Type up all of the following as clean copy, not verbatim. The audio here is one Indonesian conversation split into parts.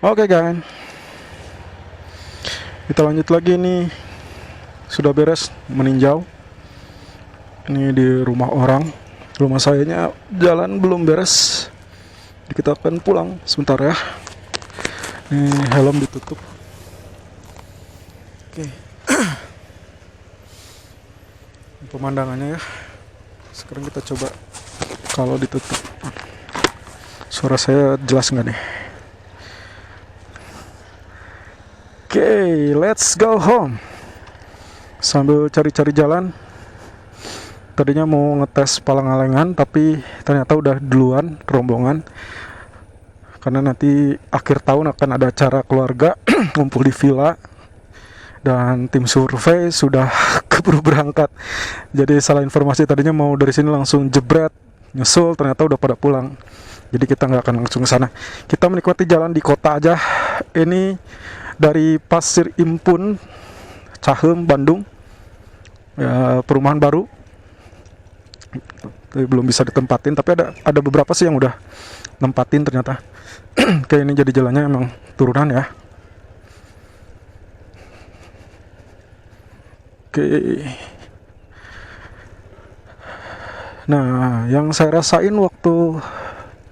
Oke guys, kita lanjut lagi nih. Sudah beres meninjau. Ini di rumah orang. Rumah sayanya jalan belum beres. Jadi kita akan pulang sebentar ya. Ini helm ditutup. Oke. Pemandangannya ya. Sekarang kita coba kalau ditutup. Suara saya jelas nggak nih? Oke, let's go home. Sambil cari-cari jalan. Tadinya mau ngetes Palangalengan, tapi ternyata udah duluan rombongan. Karena nanti akhir tahun akan ada acara keluarga ngumpul di villa. Dan tim survei sudah keburu berangkat. Jadi salah informasi, tadinya mau dari sini langsung jebret, nyusul, ternyata udah pada pulang. Jadi kita nggak akan langsung ke sana. Kita menikmati jalan di kota aja. Ini dari Pasir Impun, Cahem, Bandung, ya, perumahan baru. Tapi belum bisa ditempatin, tapi ada beberapa sih yang udah nempatin ternyata. Kayak ini jadi jalannya emang turunan ya. Oke. Nah, yang saya rasain waktu,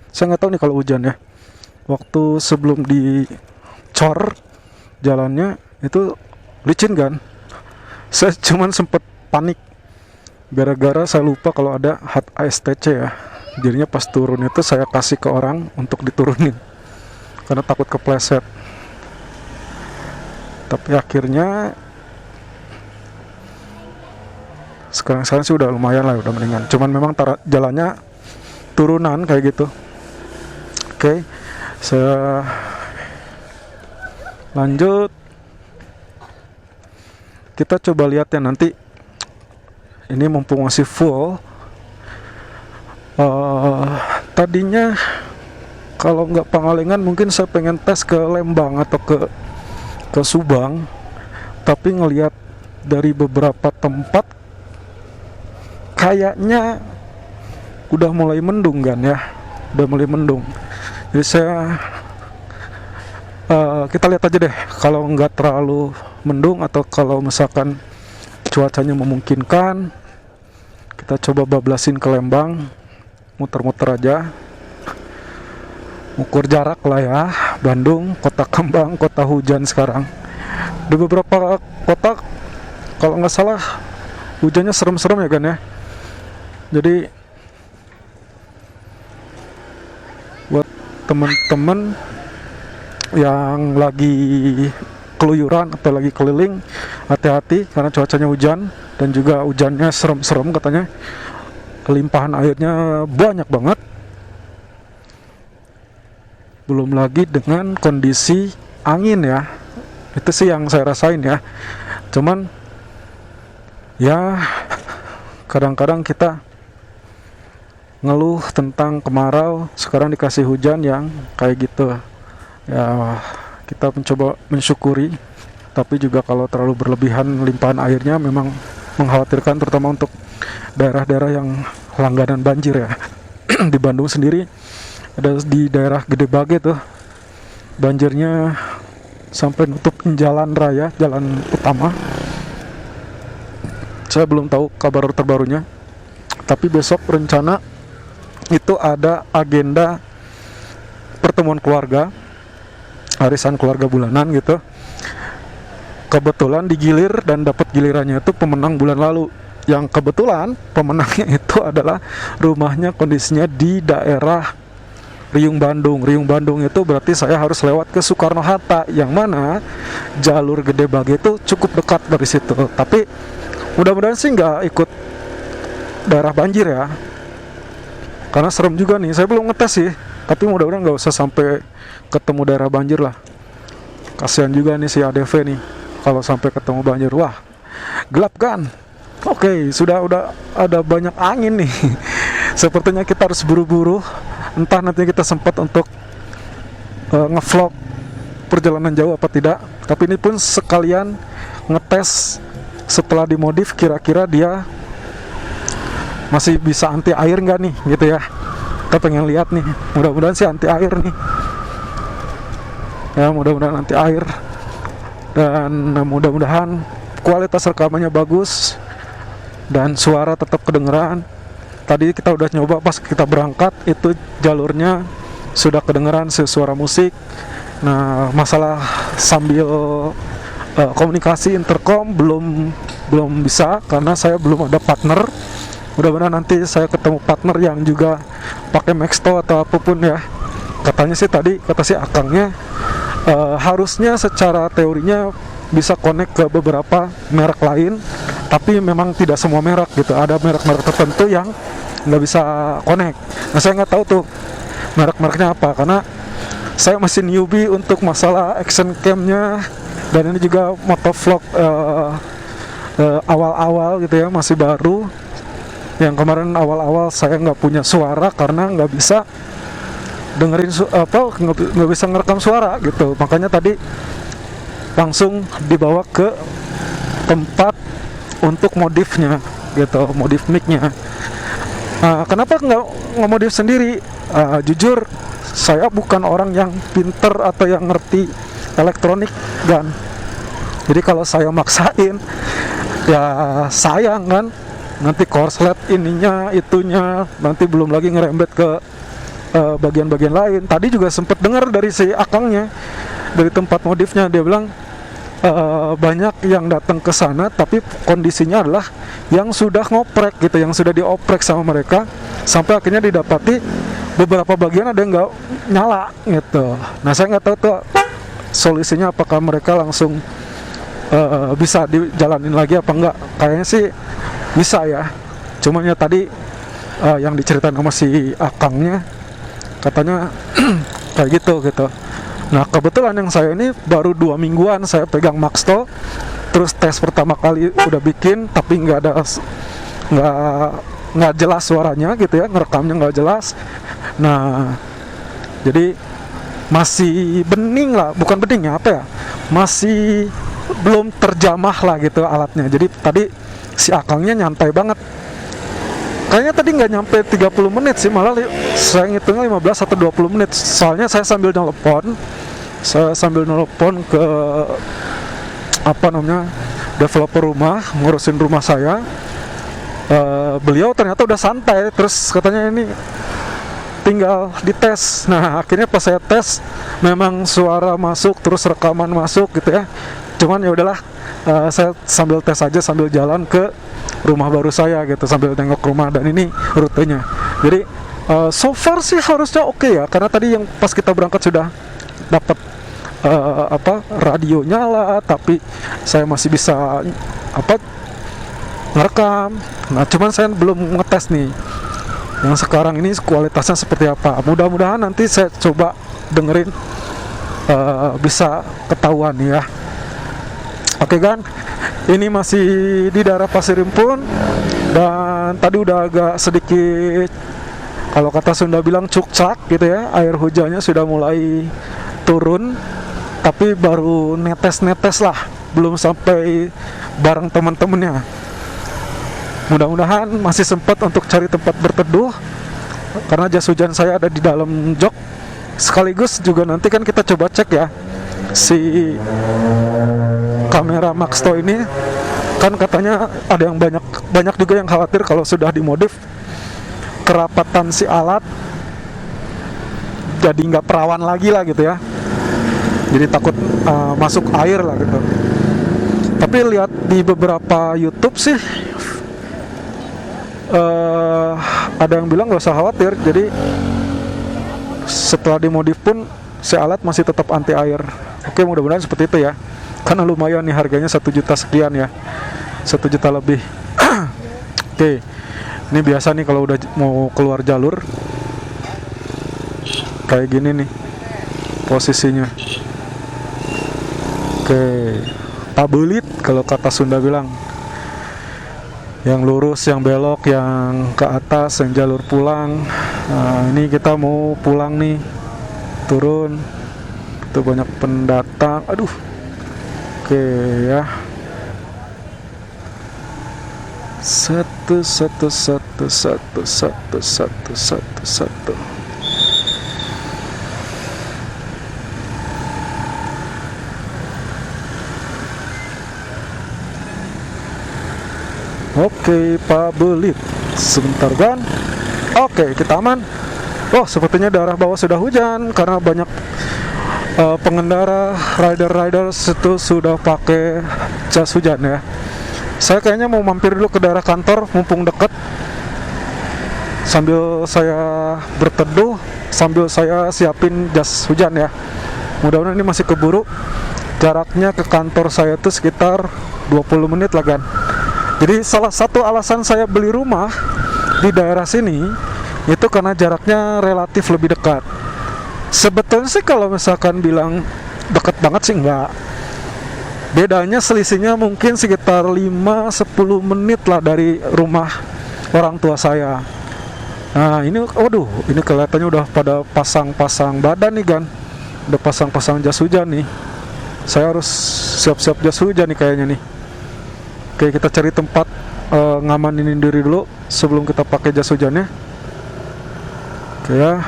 saya nggak tahu nih kalau hujan ya. Waktu sebelum dicor jalannya itu licin kan. Saya cuman sempet panik gara-gara saya lupa kalau ada HAT ASTC ya. Jadinya pas turun itu saya kasih ke orang untuk diturunin karena takut kepleset. Tapi akhirnya sekarang sih udah lumayan lah, udah mendingan. Cuman memang jalannya turunan kayak gitu. Oke, saya lanjut. Kita coba lihat ya nanti. Ini mumpung masih full. Tadinya kalau nggak Pangalengan mungkin saya pengen tes ke Lembang atau ke Subang. Tapi ngelihat dari beberapa tempat kayaknya udah mulai mendung kan ya. Udah mulai mendung. Jadi kita lihat aja deh, kalau nggak terlalu mendung atau kalau misalkan cuacanya memungkinkan, kita coba bablasin ke Lembang, muter-muter aja, ukur jarak lah ya. Bandung, kota kembang, kota hujan sekarang. Di beberapa kota kalau nggak salah hujannya serem-serem ya kan ya. Jadi buat temen-temen yang lagi keluyuran atau lagi keliling, hati-hati karena cuacanya hujan dan juga hujannya serem-serem katanya. Limpahan airnya banyak banget. Belum lagi dengan kondisi angin ya. Itu sih yang saya rasain ya. Cuman ya kadang-kadang kita ngeluh tentang kemarau, sekarang dikasih hujan yang kayak gitu. Ya, kita mencoba mensyukuri, tapi juga kalau terlalu berlebihan limpahan airnya memang mengkhawatirkan, terutama untuk daerah-daerah yang langganan banjir ya. Di Bandung sendiri ada di daerah Gede Bage tuh banjirnya sampai nutupin jalan raya, jalan utama. Saya belum tahu kabar terbarunya, tapi besok rencana itu ada agenda pertemuan keluarga, arisan keluarga bulanan gitu. Kebetulan digilir dan dapat gilirannya itu pemenang bulan lalu. Yang kebetulan pemenangnya itu adalah rumahnya kondisinya di daerah Riung Bandung. Riung Bandung itu berarti saya harus lewat ke Soekarno-Hatta, yang mana jalur Gede Bage itu cukup dekat dari situ. Tapi mudah-mudahan sih nggak ikut daerah banjir ya. Karena serem juga nih. Saya belum ngetes sih, tapi mudah-mudahan nggak usah sampai ketemu daerah banjir lah. Kasihan juga nih si ADV nih kalau sampai ketemu banjir. Wah, gelap kan? Oke, sudah ada banyak angin nih. Sepertinya kita harus buru-buru. Entah nanti kita sempat untuk ngevlog perjalanan jauh apa tidak. Tapi ini pun sekalian ngetes setelah dimodif, kira-kira dia masih bisa anti air nggak nih gitu ya. Kita pengen lihat nih, mudah-mudahan sih anti air nih. ya, mudah-mudahan nanti air, dan mudah-mudahan kualitas rekamannya bagus dan suara tetap kedengeran. Tadi kita udah nyoba pas kita berangkat, itu jalurnya sudah kedengeran suara musik. Nah, masalah sambil komunikasi intercom belum bisa karena saya belum ada partner. Mudah-mudahan nanti saya ketemu partner yang juga pakai Maxto atau apapun ya. Katanya sih tadi, kata si akangnya, harusnya secara teorinya bisa connect ke beberapa merek lain, tapi memang tidak semua merek gitu. Ada merek-merek tertentu yang nggak bisa connect. Nah, saya nggak tahu tuh merek-mereknya apa, karena saya masih newbie untuk masalah action camnya, dan ini juga motovlog awal-awal gitu ya, masih baru. Yang kemarin awal-awal saya nggak punya suara karena nggak bisa dengerin nggak bisa ngerekam suara gitu, makanya tadi langsung dibawa ke tempat untuk modifnya gitu, modif mic-nya. Kenapa nggak modif sendiri? Jujur, saya bukan orang yang pinter atau yang ngerti elektronik, dan jadi kalau saya maksain ya sayang kan, nanti korslet ininya itunya, nanti belum lagi ngerembet ke bagian-bagian lain. Tadi juga sempat dengar dari si akangnya, dari tempat modifnya, dia bilang banyak yang datang ke sana tapi kondisinya adalah yang sudah ngoprek gitu, yang sudah dioprek sama mereka, sampai akhirnya didapati beberapa bagian ada yang nggak nyala gitu. Nah, saya nggak tahu tuh solusinya, apakah mereka langsung bisa dijalanin lagi apa enggak. Kayaknya sih bisa ya, cuman ya tadi yang diceritain sama si akangnya katanya kayak gitu. Nah, kebetulan yang saya ini baru 2 mingguan saya pegang Maxto, terus tes pertama kali udah bikin tapi nggak jelas suaranya gitu ya, ngerekamnya nggak jelas. Nah, jadi masih bening lah, bukan bening ya, apa ya, masih belum terjamah lah gitu alatnya. Jadi tadi si akangnya nyantai banget, kayaknya tadi nggak nyampe 30 menit sih, malah saya ngitungnya 15 atau 20 menit. Soalnya saya sambil nelpon ke developer rumah, ngurusin rumah saya. Beliau ternyata udah santai, terus katanya ini tinggal dites. Nah, akhirnya pas saya tes memang suara masuk, terus rekaman masuk gitu ya. Cuman ya udahlah, saya sambil tes aja sambil jalan ke rumah baru saya gitu, sambil tengok rumah, dan ini rutenya. Jadi so far sih harusnya oke ya, karena tadi yang pas kita berangkat sudah dapat radio nyala, tapi saya masih bisa ngerekam. Nah, cuman saya belum ngetes nih yang sekarang ini kualitasnya seperti apa. Mudah-mudahan nanti saya coba dengerin, bisa ketahuan ya. Oke kan, ini masih di daerah Pasir Impun, dan tadi udah agak sedikit, kalau kata Sunda bilang cukcak gitu ya, air hujannya sudah mulai turun, tapi baru netes-netes lah, belum sampai bareng teman-temannya. Mudah-mudahan masih sempat untuk cari tempat berteduh, karena jas hujan saya ada di dalam jok. Sekaligus juga nanti kan kita coba cek ya, si kamera Maxto ini kan katanya ada yang banyak juga yang khawatir kalau sudah dimodif kerapatan si alat jadi nggak perawan lagi lah gitu ya, jadi takut masuk air lah gitu. Tapi lihat di beberapa YouTube sih ada yang bilang nggak usah khawatir, jadi setelah dimodif pun si alat masih tetap anti air. Oke, mudah-mudahan seperti itu ya, karena lumayan nih harganya 1 juta sekian ya, 1 juta lebih. Oke, ini biasa nih kalau udah mau keluar jalur kayak gini nih posisinya. Oke, tabelit kalau kata Sunda bilang, yang lurus, yang belok, yang ke atas, yang jalur pulang. Nah, ini kita mau pulang nih, turun, itu banyak pendatang. Aduh. Oke ya. Satu. Oke, Pak Belit. Sebentar kan. Oke, kita aman. Oh, sepertinya daerah bawah sudah hujan karena banyak pengendara rider itu sudah pakai jas hujan ya. Saya kayaknya mau mampir dulu ke daerah kantor mumpung dekat, sambil saya berteduh, sambil saya siapin jas hujan ya. Mudah-mudahan ini masih keburu. Jaraknya ke kantor saya itu sekitar 20 menit lah kan. Jadi salah satu alasan saya beli rumah di daerah sini itu karena jaraknya relatif lebih dekat. Sebetulnya sih kalau misalkan bilang dekat banget sih enggak. Bedanya selisihnya mungkin sekitar 5-10 menit lah dari rumah orang tua saya. Nah ini, waduh, ini kelihatannya udah pada pasang-pasang badan nih kan. Udah pasang-pasang jas hujan nih. Saya harus siap-siap jas hujan nih kayaknya nih. Oke, kita cari tempat ngamanin diri dulu sebelum kita pakai jas hujannya. Oke ya.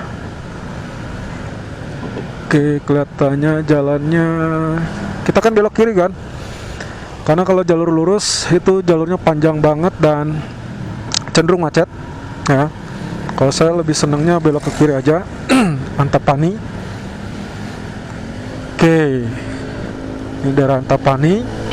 Oke, kelihatannya jalannya, kita kan belok kiri kan. Karena kalau jalur lurus itu jalurnya panjang banget dan cenderung macet ya. Kalau saya lebih senangnya belok ke kiri aja. Antapani. Oke, ini daerah Antapani.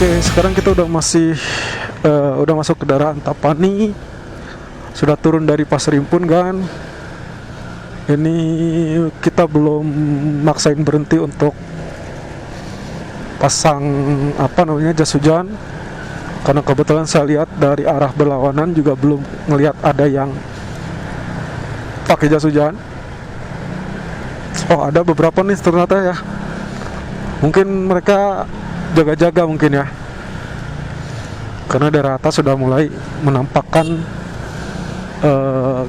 Oke, sekarang kita udah masuk ke daerah Antapani. Sudah turun dari Pasar Impun kan. Ini kita belum maksain berhenti untuk pasang jas hujan. Karena kebetulan saya lihat dari arah berlawanan juga belum ngelihat ada yang pakai jas hujan. Oh, ada beberapa nih ternyata ya. Mungkin mereka jaga-jaga mungkin ya, karena daerah atas sudah mulai menampakkan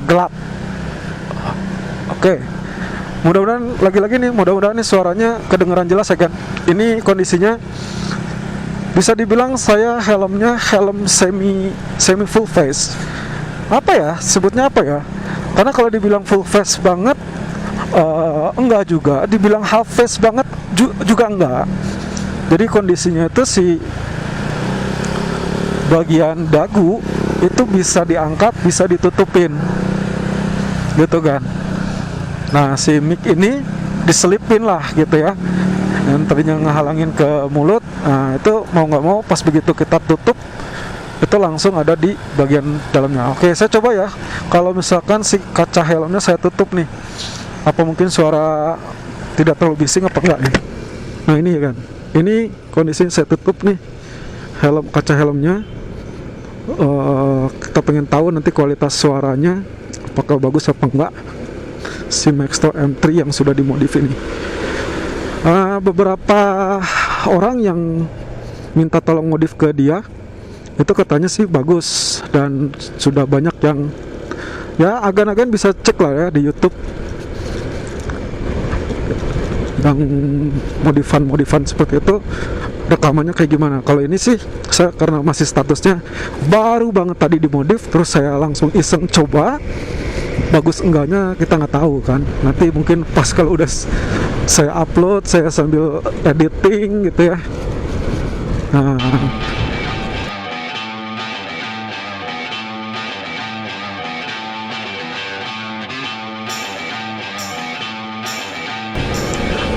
gelap. Oke, mudah-mudahan nih suaranya kedengaran jelas ya kan. Ini kondisinya bisa dibilang saya helm semi full face. Apa ya sebutnya apa ya? Karena kalau dibilang full face banget enggak juga, dibilang half face banget juga enggak. Jadi kondisinya itu si bagian dagu itu bisa diangkat, bisa ditutupin gitu kan. Nah si mic ini diselipin lah gitu ya, yang tadinya ngehalangin ke mulut. Nah itu mau nggak mau pas begitu kita tutup itu langsung ada di bagian dalamnya. Oke, saya coba ya, kalau misalkan si kaca helmnya saya tutup nih, apa mungkin suara tidak terlalu bising apa enggak nih. Nah ini ya kan, ini kondisinya saya tutup nih kaca helmnya. Kita pengen tahu nanti kualitas suaranya apakah bagus apa enggak si Maxtor M3 yang sudah dimodif ini. Beberapa orang yang minta tolong modif ke dia itu katanya sih bagus, dan sudah banyak yang ya agan-agan bisa cek lah ya di YouTube yang modifan seperti itu rekamannya kayak gimana. Kalau ini sih saya karena masih statusnya baru banget tadi dimodif, terus saya langsung iseng coba. Bagus enggaknya kita nggak tahu kan, nanti mungkin pas kalau udah saya upload, saya sambil editing gitu ya. Nah,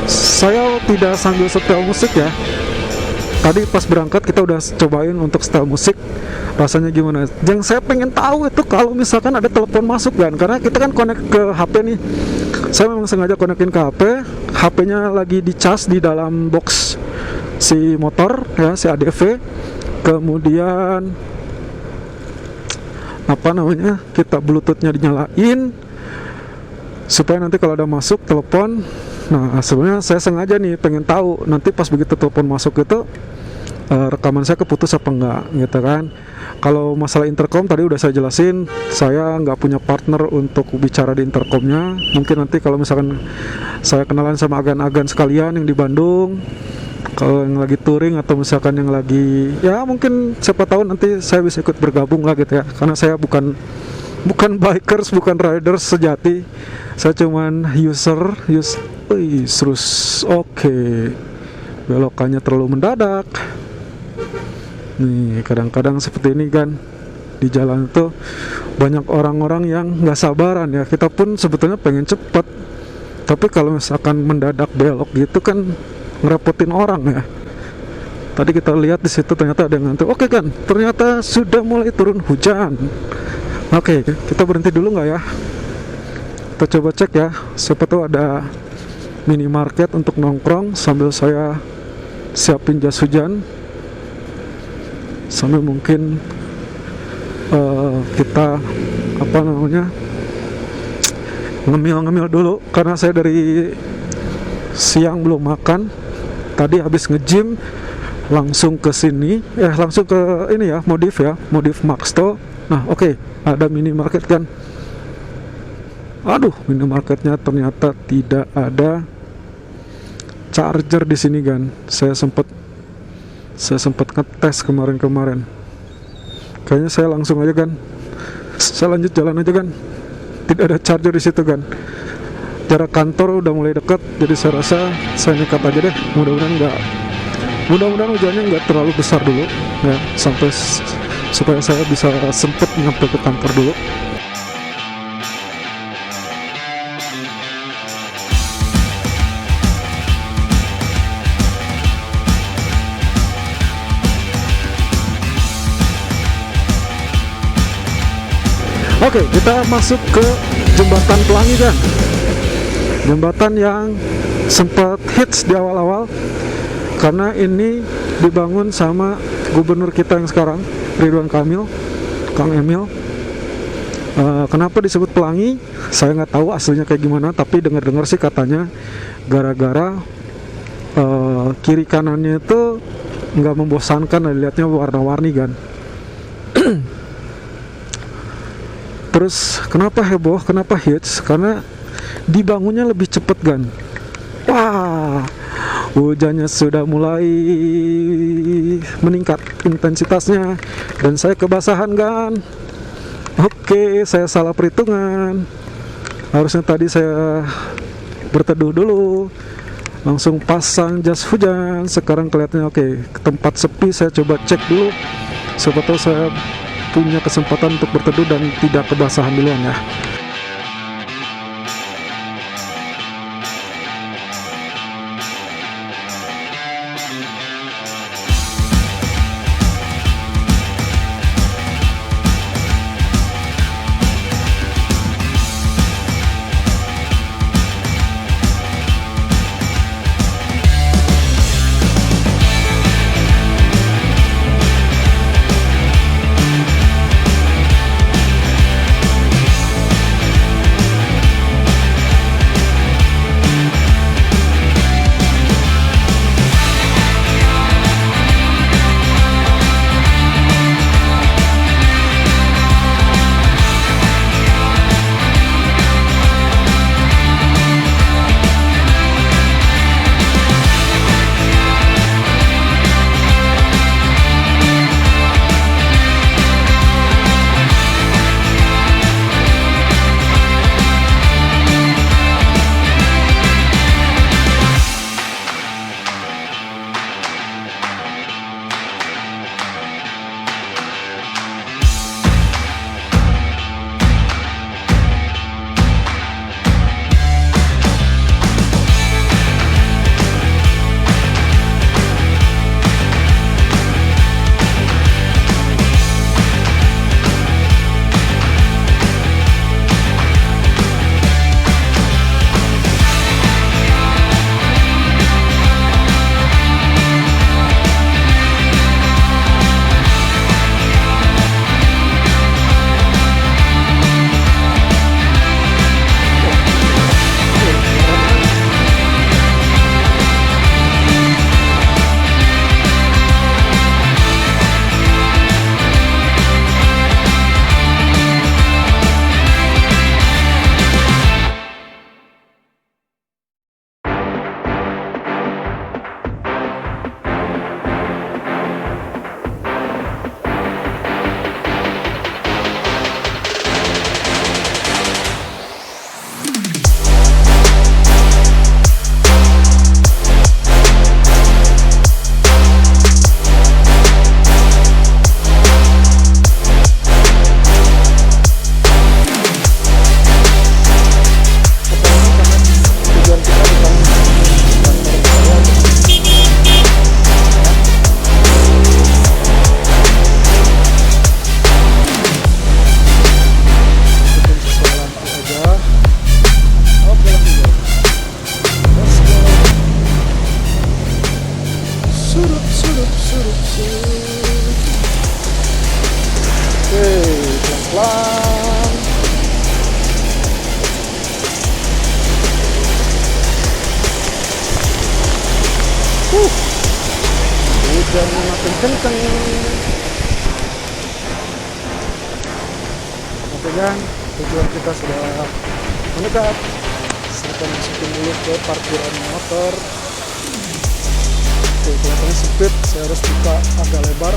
saya tidak sambil setel musik ya. Tadi pas berangkat kita udah cobain untuk setel musik, rasanya gimana. Yang saya pengen tahu itu kalau misalkan ada telepon masuk kan, karena kita kan connect ke HP nih. Saya memang sengaja connectin ke HP, HP-nya lagi dicas di dalam box si motor ya, si ADV. Kemudian kita bluetoothnya dinyalain supaya nanti kalau ada masuk telepon Nah sebenarnya saya sengaja nih pengen tahu nanti pas begitu telepon masuk itu rekaman saya keputus apa enggak gitu kan. Kalau masalah intercom tadi udah saya jelasin, saya nggak punya partner untuk bicara di intercomnya. Mungkin nanti kalau misalkan saya kenalan sama agan-agan sekalian yang di Bandung, kalau yang lagi touring atau misalkan yang lagi, ya mungkin siapa tahu nanti saya bisa ikut bergabung lah gitu ya. Karena saya bukan bikers, bukan riders sejati. Saya cuman terus oke. Belokannya terlalu mendadak. Nih kadang-kadang seperti ini kan, di jalan itu banyak orang-orang yang nggak sabaran ya. Kita pun sebetulnya pengen cepet, tapi kalau misalkan mendadak belok gitu kan ngerepotin orang ya. Tadi kita lihat di situ ternyata ada yang ngantuk. Oke kan, ternyata sudah mulai turun hujan. Oke, kita berhenti dulu nggak ya? Kita coba cek ya, siapa tahu ada minimarket untuk nongkrong sambil saya siapin jas hujan. Sambil mungkin kita ngemil-ngemil dulu, karena saya dari siang belum makan. Tadi habis nge-gym langsung ke sini, langsung ke ini ya, Modif Maxto. Nah oke, ada minimarket kan. Aduh, minimarketnya ternyata tidak ada charger di sini kan. Saya sempat ngetes kemarin. Kayaknya saya langsung aja kan, saya lanjut jalan aja kan. Tidak ada charger di situ kan. Jarak kantor udah mulai dekat, jadi saya rasa saya nekat aja deh. Mudah-mudahan hujannya nggak terlalu besar dulu ya, supaya saya bisa sempet nyampe ke kantor dulu. Oke, kita masuk ke Jembatan Pelangi kan. Jembatan yang sempat hits di awal-awal, karena ini dibangun sama gubernur kita yang sekarang, Ridwan Kamil, Kang Emil. Kenapa disebut Pelangi? Saya nggak tahu aslinya kayak gimana, tapi dengar-dengar sih katanya gara-gara kiri kanannya itu nggak membosankan, dilihatnya warna-warni kan. Terus kenapa heboh, kenapa hits? Karena dibangunnya lebih cepat kan. Wah, hujannya sudah mulai meningkat intensitasnya dan saya kebasahan kan. Oke, saya salah perhitungan. Harusnya tadi saya berteduh dulu, langsung pasang jas hujan. Sekarang kelihatannya oke, ke tempat sepi saya coba cek dulu. Siapa tahu saya punya kesempatan untuk berteduh dan tidak kebasahan duluan ya. suruk. Oke, pelan-pelan. Hujan makin kenceng. Oke kan, tujuan kita sudah mendekat. Saya masukin dulu ke parkiran motor. Oke, kelihatannya sempit, saya harus buka agak lebar.